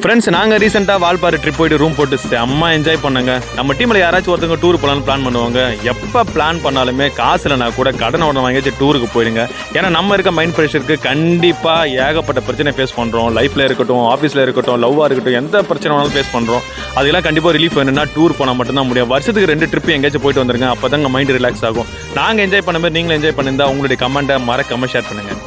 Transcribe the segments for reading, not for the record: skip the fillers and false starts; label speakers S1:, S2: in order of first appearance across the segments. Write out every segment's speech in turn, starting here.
S1: Friends நாங்கள் ரீசெண்டாக Valparai trip போயிட்டு ரூம் போட்டு செம்ம என்ஜாய் பண்ணாங்க. நம்ம டீமில் யாராச்சும் ஒருத்தவங்க டூர் போகலான்னு பிளான் பண்ணுவாங்க. எப்போ பிளான் பண்ணாலுமே காசுலனா கூட கடன் உடனே வாங்கிச்சு டூருக்கு போயிடுங்க. ஏன்னா நம்ம இருக்க மைண்ட் ப்ரெஷருக்கு கண்டிப்பாக ஏகப்பட்ட பிரச்சனை ஃபேஸ் பண்ணுறோம். லைஃப்பில் இருக்கட்டும், ஆஃபீஸில் இருக்கட்டும், லவ்வாக இருக்கட்டும், எந்த பிரச்சனை வேணாலும் ஃபேஸ் பண்ணுறோம். அதெல்லாம் கண்டிப்பாக ரிலீஃப் வேணும்னா டூர் போனால் மட்டும்தான் முடியும். வருஷத்துக்கு 2 ட்ரிப் எங்கேயாச்சும் போயிட்டு வந்துருங்க. அப்போ தாங்க மைண்ட் ரிலாக்ஸ் ஆகும். நாங்கள் என்ஜாய் பண்ண மாதிரி நீங்களும் என்ஜாய் பண்ணியிருந்தா உங்களுடைய கமெண்ட்டை மறக்காம ஷேர் பண்ணுங்கள்.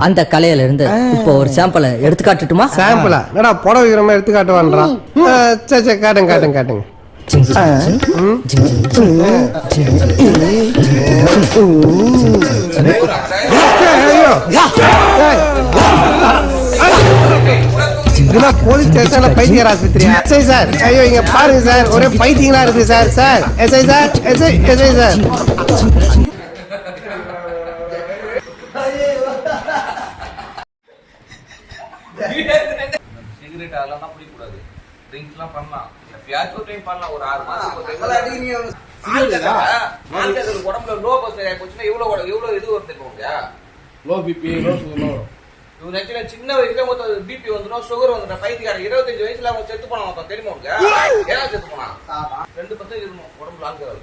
S2: அந்த கலையில இருந்து இப்போ ஒரு சாம்பிளை எடுத்து காட்டுட்டுமா?
S3: சாம்பிளா என்னடா புடவை வைக்கிற மாதிரி எடுத்து காட்டுவான்றான். சரி காட்டுங்க. இதெல்லாம் போலீஸ் ஸ்டேஷன்ல பைத்தியர் ஆஸ்பத்திரியா? எஸ்ஐ சார், ஐயோ இங்க பாருங்க சார், ஒரே பைத்தியங்களா இருக்கு sir. Sir SI sir, SI sir.
S4: Cigarette அதெல்லாம் பிடிக்கூடாது. ட்ரிங்க்ஸ்லாம் பண்ணலாம், எப்பயாச்சும் டைம் பண்ணலாம். ஒரு 6 மாசத்துக்கு உடம்புல லோ பஸ் போச்சுன்னா எவ்வளவு இது வருது இல்லையா? Low BP, low sugar. இவங்க ஆக்சுவலா சின்ன வயசுல மொத்தம் பிபி வந்துடும், சுகர் வந்துடும். பைத்தியக்காரன் 25 வயசுல அவங்க செத்து போனாங்க தெரியுமா? உங்களுக்கு ஏன்னா செத்து போனா 2% இருக்கணும் உடம்புல ஆல்கஹால்.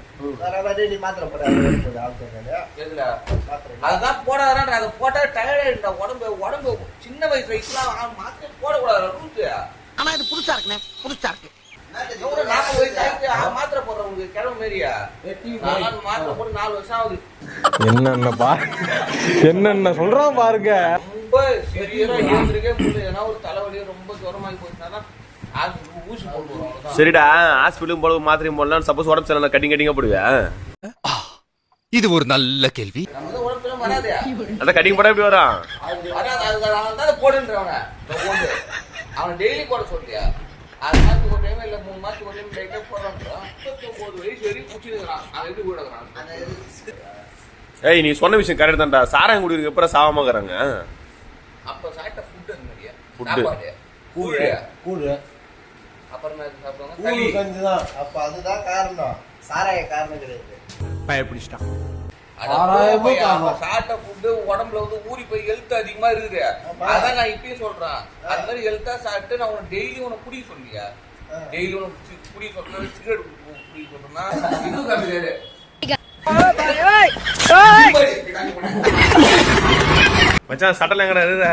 S4: அதான் போடாதான், அதை போட்டா டயர்ட் ஆயிட்டா உடம்பு. சின்ன வயசுலாம் மாத்திரை போடக்கூடாது ரூல்ஸ்.
S5: ஆனா இது புதுசா இருக்குண்ணே, புதுசா இருக்கு.
S4: 40 வயசு ஆயிடுச்சு மாத்திரை போடுறவங்களுக்கு கிழமை மாரியா? மாத்திரை போட்டு 4 வருஷம் ஆகுது.
S1: என்னென்ன சொல்றான் பாருங்க.
S4: ரொம்ப சீரியஸா இருந்திருக்கே முடியல. ஏன்னா ஒரு தலைவலி ரொம்ப ஜுரமாகி போச்சுன்னா ஊசி போடுவோம்.
S6: சரிடா, ஹாஸ்பிட்டலும் போட மாத்திரையும் போடலாம். சப்போஸ் உடம்பு சரியில்லை கட்டிங்க போடுவேன்.
S7: இது ஒரு நல்ல கேள்வி.
S4: நம்ம உடம்புல வராதே,
S6: அதான் கட்டிங் போட எப்படி வரான்?
S4: அதுதான் போடுன்றவன அவன் டெய்லி போட சொல்லியா? 6 மாசத்துக்கு ஒரு டைம் இல்ல 3 மாசத்துக்கு ஒரு டைம் லைட்டா போடுறான். 39 வயசு வரைக்கும் குடிச்சிருக்கான். அவன் எப்படி போடுறான்?
S6: ஏய், நீ சொன்ன விஷயம் கரெக்ட் தான்டா. சாராயம் குடிக்கிறதுக்கு அப்புறம் சாவாமக்கிறாங்க.
S4: அப்ப சாப்பிட்ட ஃபுட் அந்த மாதிரியா?
S6: ஃபுட்டு
S3: கூடு
S4: அப்புறம் சாப்பிடுவாங்க
S3: கூடு கஞ்சிதான். அப்ப அதுதான் காரணம், சாராய காரணம் கிடையாது.
S7: பயப்பிடிச்சிட்டான்.
S4: சாப்பிட்ட ஃபுட்டு உடம்புல ஊறி போய் ஹெல்த் அதிகமா இருக்குது. அதான் நான் இப்பயும் சொல்றேன், அது மாதிரி ஹெல்த்தா சாப்பிட்டு நான் உனக்கு டெய்லி உனக்கு குடிக்க சொல்லியா? டெய்லி உனக்கு குடிக்க சொல்றேன், சிகரெட் குடிக்க சொல்றேன்னா இன்னும் கம்மி.
S6: மச்சான் சட்டல எங்கடா?